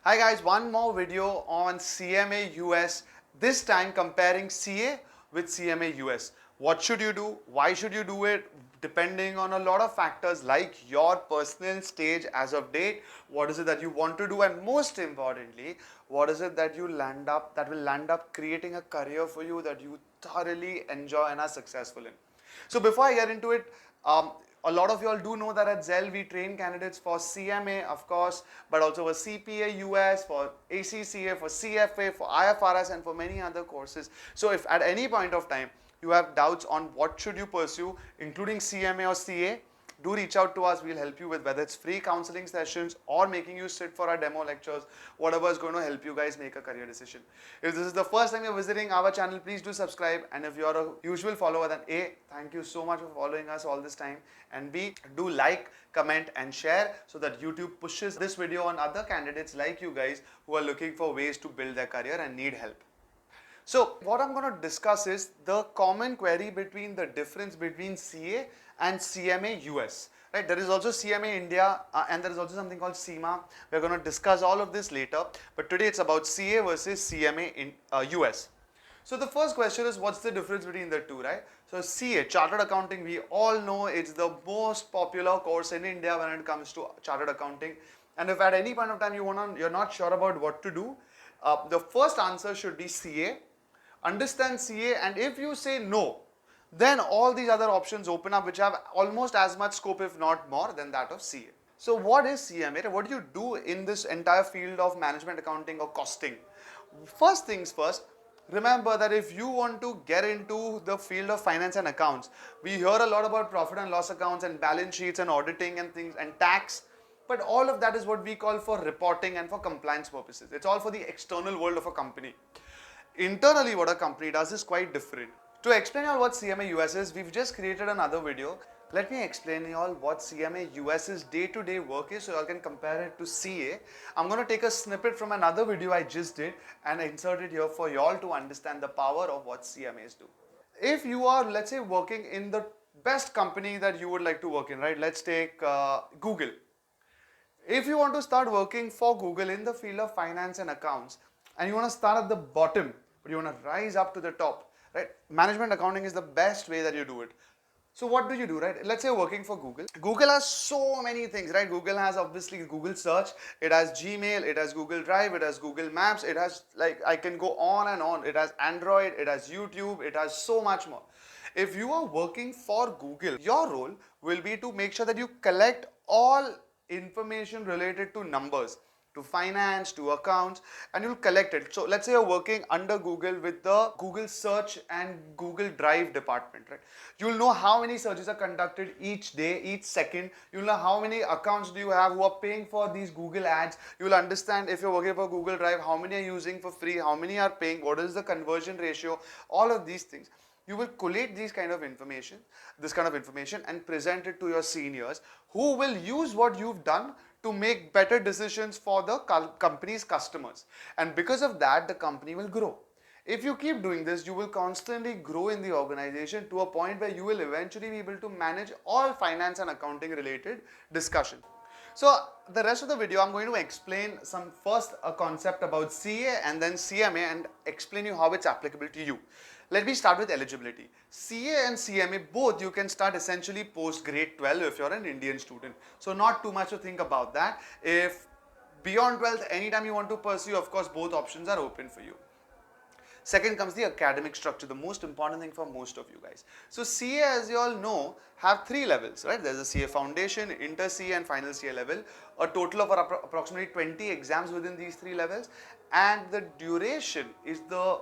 Hi guys, one more video on CMA US, this time comparing CA with CMA US. What should you do? Why should you do it? Depending on a lot of factors like your personal stage as of date, what is it that you want to do, and most importantly, what is it that will land up creating a career for you that you thoroughly enjoy and are successful in. So before I get into it, a lot of you all do know that at Zell we train candidates for CMA, of course, but also for CPA US, for ACCA, for CFA, for IFRS, and for many other courses. So if at any point of time you have doubts on what should you pursue, including CMA or CA, do reach out to us. We'll help you with whether it's free counseling sessions or making you sit for our demo lectures, whatever is going to help you guys make a career decision. If this is the first time you're visiting our channel, please do subscribe. And if you're a usual follower, then A, thank you so much for following us all this time. And B, do like, comment and share so that YouTube pushes this video on other candidates like you guys who are looking for ways to build their career and need help. So what I'm going to discuss is the common query between the difference between CA and CMA US. Right? There is also CMA India and there is also something called CMA. We're going to discuss all of this later, but today it's about CA versus CMA in US. So the first question is, what's the difference between the two, right? So CA, Chartered Accounting, we all know it's the most popular course in India when it comes to Chartered Accounting. And if at any point of time you're not sure about what to do, the first answer should be CA. Understand CA, and if you say no, then all these other options open up which have almost as much scope, if not more, than that of CA. So what is CMA? What do you do in this entire field of management accounting or costing? First things first, remember that if you want to get into the field of finance and accounts, we hear a lot about profit and loss accounts and balance sheets and auditing and things and tax, but all of that is what we call for reporting and for compliance purposes. It's all for the external world of a company. Internally, what a company does is quite different. To explain y'all what CMA US is, we've just created another video. Let me explain y'all what CMA US's day-to-day work is so y'all can compare it to CA. I'm going to take a snippet from another video I just did and insert it here for y'all to understand the power of what CMAs do. If you are, let's say, working in the best company that you would like to work in, right? Let's take Google. If you want to start working for Google in the field of finance and accounts, and you want to start at the bottom, but you want to rise up to the top, right? Management accounting is the best way that you do it. So what do you do, right? Let's say you're working for Google. Google has so many things, right? Google has obviously Google Search, it has Gmail, it has Google Drive, it has Google Maps, it has, like, I can go on and on. It has Android, it has YouTube, it has so much more. If you are working for Google, your role will be to make sure that you collect all information related to numbers, to finance, to accounts, and you'll collect it. So let's say you're working under Google with the Google Search and Google Drive department, right? You'll know how many searches are conducted each day, each second. You'll know how many accounts do you have who are paying for these Google ads. You'll understand if you're working for Google Drive, how many are using for free, how many are paying, what is the conversion ratio, all of these things. You will collate this kind of information and present it to your seniors who will use what you've done to make better decisions for the company's customers. And because of that, the company will grow. If you keep doing this, you will constantly grow in the organization to a point where you will eventually be able to manage all finance and accounting related discussion. So the rest of the video, I'm going to explain first a concept about CA and then CMA and explain you how it's applicable to you. Let me start with eligibility. CA and CMA, both you can start essentially post grade 12 if you're an Indian student. So not too much to think about that. If beyond 12th, anytime you want to pursue, of course, both options are open for you. Second comes the academic structure, the most important thing for most of you guys. So CA, as you all know, have 3 levels, right? There's a CA Foundation, Inter CA and Final CA level, a total of approximately 20 exams within these 3 levels, and the duration is the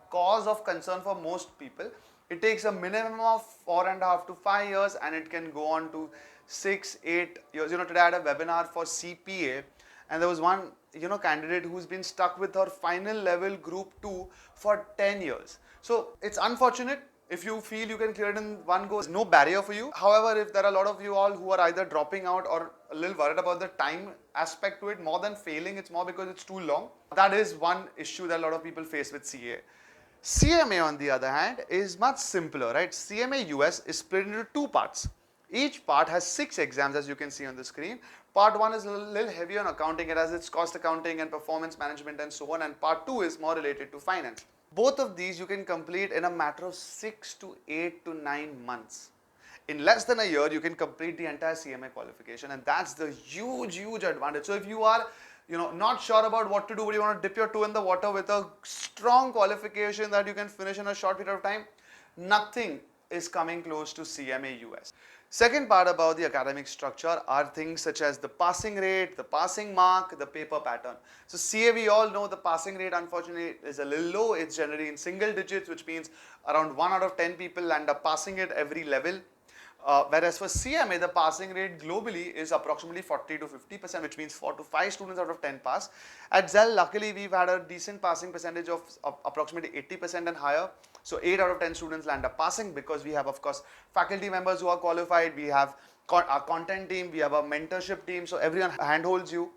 cause of concern for most people. It takes a minimum of 4.5 to 5 years and it can go on to 6, 8 years. Today I had a webinar for CPA and there was one candidate who's been stuck with her final level group 2 for 10 years. So it's unfortunate. If you feel you can clear it in one go, there's no barrier for you. However, if there are a lot of you all who are either dropping out or a little worried about the time aspect to it, more than failing, it's more because it's too long. That is one issue that a lot of people face with CA. CMA, on the other hand, is much simpler, right? CMA US is split into 2 parts. Each part has 6 exams, as you can see on the screen. Part 1 is a little heavier on accounting. It has its cost accounting and performance management and so on. And part 2 is more related to finance. Both of these you can complete in a matter of 6 to 8 to 9 months. In less than a year, you can complete the entire CMA qualification, and that's the huge advantage. So if you are not sure about what to do, but you want to dip your toe in the water with a strong qualification that you can finish in a short period of time, nothing is coming close to CMA US. Second part about the academic structure are things such as the passing rate, the passing mark, the paper pattern. So CA, we all know the passing rate unfortunately is a little low. It's generally in single digits, which means around 1 out of 10 people end up passing it every level. Whereas for CMA, the passing rate globally is approximately 40 to 50%, which means 4 to 5 students out of 10 pass. At Zell, luckily, we've had a decent passing percentage of approximately 80% and higher. So 8 out of 10 students land up passing because we have, of course, faculty members who are qualified. We have our content team, we have a mentorship team, so everyone handholds you.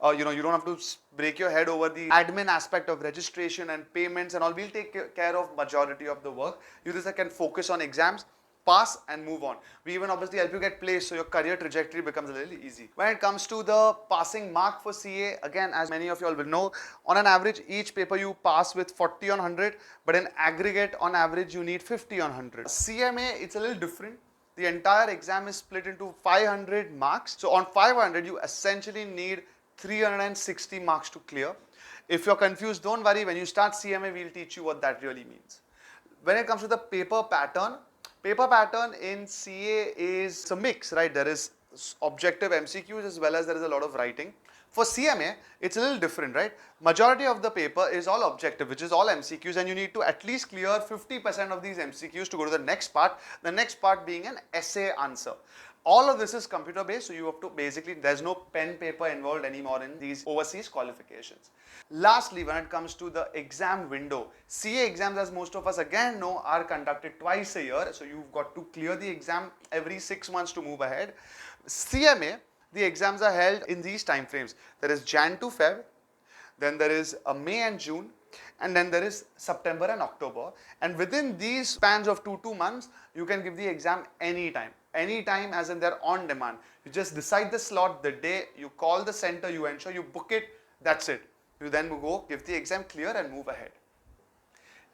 You don't have to break your head over the admin aspect of registration and payments and all. We'll take care of majority of the work. You just can focus on exams, pass and move on. We even obviously help you get placed so your career trajectory becomes a little easy. When it comes to the passing mark for CA, again, as many of you all will know, on an average each paper you pass with 40 on 100, but in aggregate on average you need 50 on 100. CMA, it's a little different. The entire exam is split into 500 marks. So on 500 you essentially need 360 marks to clear. If you're confused, don't worry. When you start CMA, we'll teach you what that really means. When it comes to the paper pattern in CA is a mix, right? There is objective MCQs as well as there is a lot of writing. For CMA, it's a little different, right? Majority of the paper is all objective, which is all MCQs, and you need to at least clear 50% of these MCQs to go to the next part being an essay answer. All of this is computer based, so you have to basically, there's no pen paper involved anymore in these overseas qualifications. Lastly, when it comes to the exam window, CA exams, as most of us again know, are conducted twice a year, so you've got to clear the exam every 6 months to move ahead. CMA, the exams are held in these time frames. There is Jan to Feb, then there is May and June, and then there is September and October. And within these spans of 2 months, you can give the exam anytime. Anytime as in they're on demand. You just decide the slot, the day, you call the center, you ensure you book it, that's it. You then go, give the exam, clear and move ahead.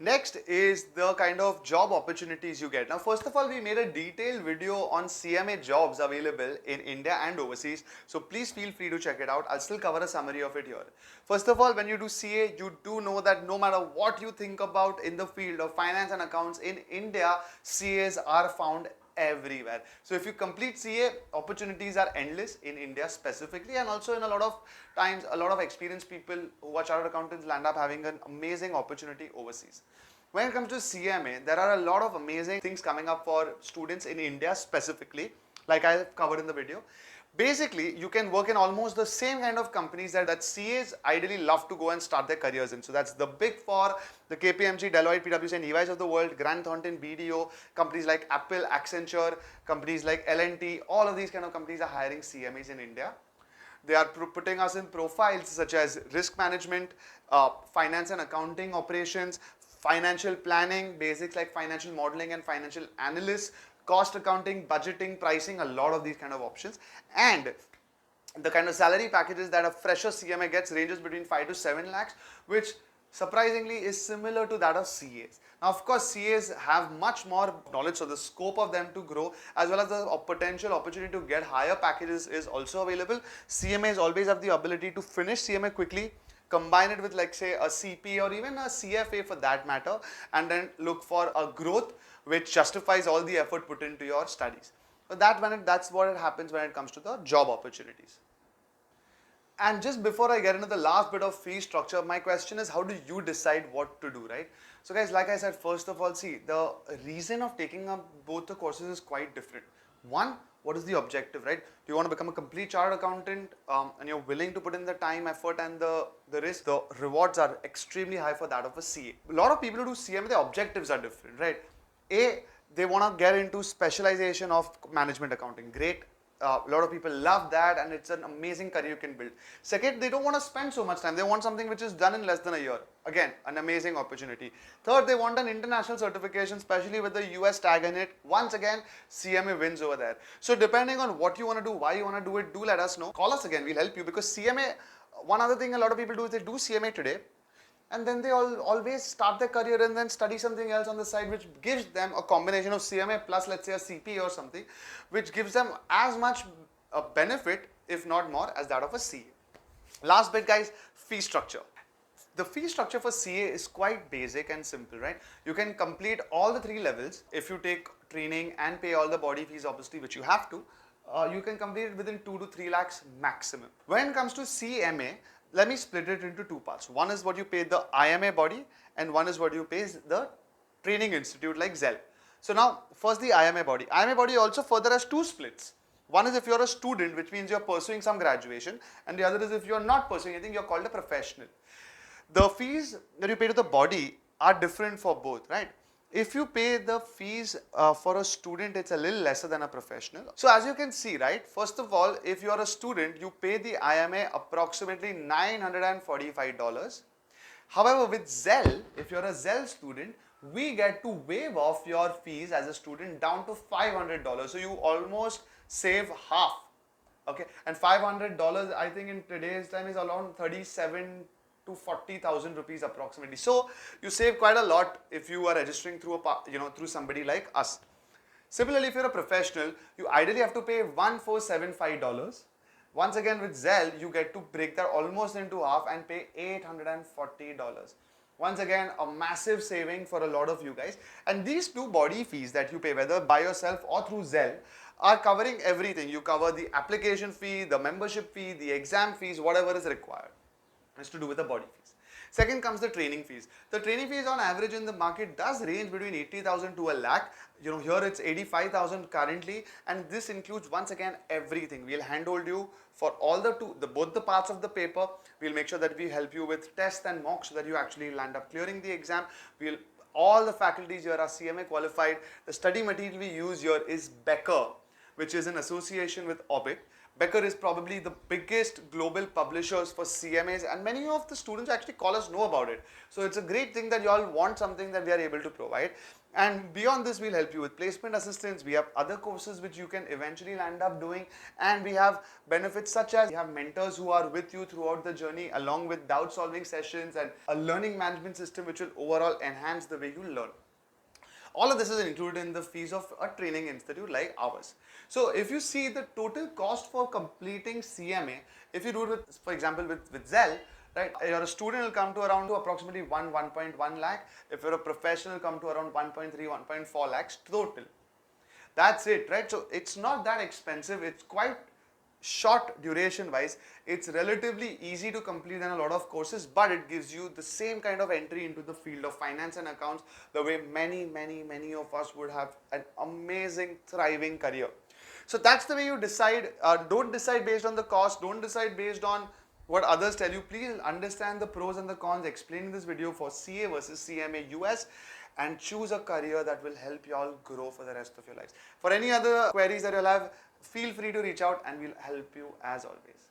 Next is the kind of job opportunities you get. Now, first of all, we made a detailed video on CMA jobs available in India and overseas. So please feel free to check it out. I'll still cover a summary of it here. First of all, when you do CA, you do know that no matter what you think about in the field of finance and accounts in India, CAs are found everywhere. So if you complete CA, opportunities are endless in India specifically, and also in a lot of times, a lot of experienced people who are chartered accountants land up having an amazing opportunity overseas. When it comes to CMA, there are a lot of amazing things coming up for students in India specifically, like I have covered in the video. Basically, you can work in almost the same kind of companies that CAs ideally love to go and start their careers in. So that's the Big Four, the KPMG, Deloitte, PwC and EYs of the world, Grant Thornton, BDO, companies like Apple, Accenture, companies like L&T, all of these kind of companies are hiring CMAs in India. They are putting us in profiles such as risk management, finance and accounting operations, financial planning, basics like financial modeling and financial analysts, cost accounting, budgeting, pricing, a lot of these kind of options. And the kind of salary packages that a fresher CMA gets ranges between 5 to 7 lakhs, which surprisingly is similar to that of CAs. Now, of course, CAs have much more knowledge, so the scope of them to grow as well as the potential opportunity to get higher packages is also available. CMAs always have the ability to finish CMA quickly, combine it with like say a CP or even a CFA for that matter, and then look for a growth which justifies all the effort put into your studies. So that's what happens when it comes to the job opportunities. And just before I get into the last bit of fee structure, my question is, how do you decide what to do, right? So guys, like I said, first of all, see, the reason of taking up both the courses is quite different. One, what is the objective, right? Do you want to become a complete chartered accountant and you're willing to put in the time, effort and the risk? The rewards are extremely high for that of a CA. A lot of people who do CMA, their objectives are different, right? A, they want to get into specialization of management accounting. Great. A lot of people love that, and it's an amazing career you can build. Second, they don't want to spend so much time. They want something which is done in less than a year. Again, an amazing opportunity. Third, they want an international certification, especially with the US tag in it. Once again, CMA wins over there. So depending on what you want to do, why you want to do it, do let us know. Call us again, we'll help you, because CMA, one other thing a lot of people do is they do CMA today, and then they always start their career and then study something else on the side, which gives them a combination of CMA plus, let's say, a CPA or something, which gives them as much a benefit, if not more, as that of a CA. Last bit, guys, fee structure. The fee structure for CA is quite basic and simple, right? You can complete all the 3 levels. If you take training and pay all the body fees, obviously, which you have to, you can complete it within 2 to 3 lakhs maximum. When it comes to CMA, let me split it into 2 parts. One is what you pay the IMA body, and one is what you pay the training institute like Zell. So now, first the IMA body. IMA body also further has 2 splits. One is if you're a student, which means you're pursuing some graduation, and the other is if you're not pursuing anything, you're called a professional. The fees that you pay to the body are different for both, right? If you pay the fees for a student, it's a little lesser than a professional. So as you can see, right, first of all, if you're a student, you pay the IMA approximately $945. However, with Zell, if you're a Zell student, we get to waive off your fees as a student down to $500. So you almost save half. Okay, and $500, I think in today's time is around 37 to 40,000 rupees approximately. So you save quite a lot if you are registering through through somebody like us. Similarly, if you're a professional, you ideally have to pay $1,475. Once again, with Zell, you get to break that almost into half and pay $840. Once again, a massive saving for a lot of you guys. And these 2 body fees that you pay, whether by yourself or through Zell, are covering everything. You cover the application fee, the membership fee, the exam fees, whatever is required. Has to do with the body fees. Second comes the training fees. The training fees on average in the market does range between 80,000 to a lakh. Here it's 85,000 currently, and this includes once again everything. We'll handhold you for all both the parts of the paper. We'll make sure that we help you with tests and mocks so that you actually land up clearing the exam. All the faculties here are CMA qualified. The study material we use here is Becker, which is in association with Orbit. Becker is probably the biggest global publishers for CMAs, and many of the students actually call us know about it. So it's a great thing that you all want something that we are able to provide. And beyond this, we'll help you with placement assistance. We have other courses which you can eventually land up doing, and we have benefits such as we have mentors who are with you throughout the journey, along with doubt solving sessions and a learning management system which will overall enhance the way you learn. All of this is included in the fees of a training institute like ours. So if you see the total cost for completing CMA, if you do it, for example, with Zell, right, you're a student will come to around approximately 1.1 lakh. If you're a professional, come to around 1.3, 1.4 lakhs total. That's it, right? So it's not that expensive. It's quite short duration wise. It's relatively easy to complete than a lot of courses, but it gives you the same kind of entry into the field of finance and accounts the way many of us would have an amazing thriving career. So that's the way you decide. Don't decide based on the cost. Don't decide based on what others tell you. Please understand the pros and the cons explained in this video for CA versus CMA US, and choose a career that will help you all grow for the rest of your lives. For any other queries that you'll have, feel free to reach out and we'll help you as always.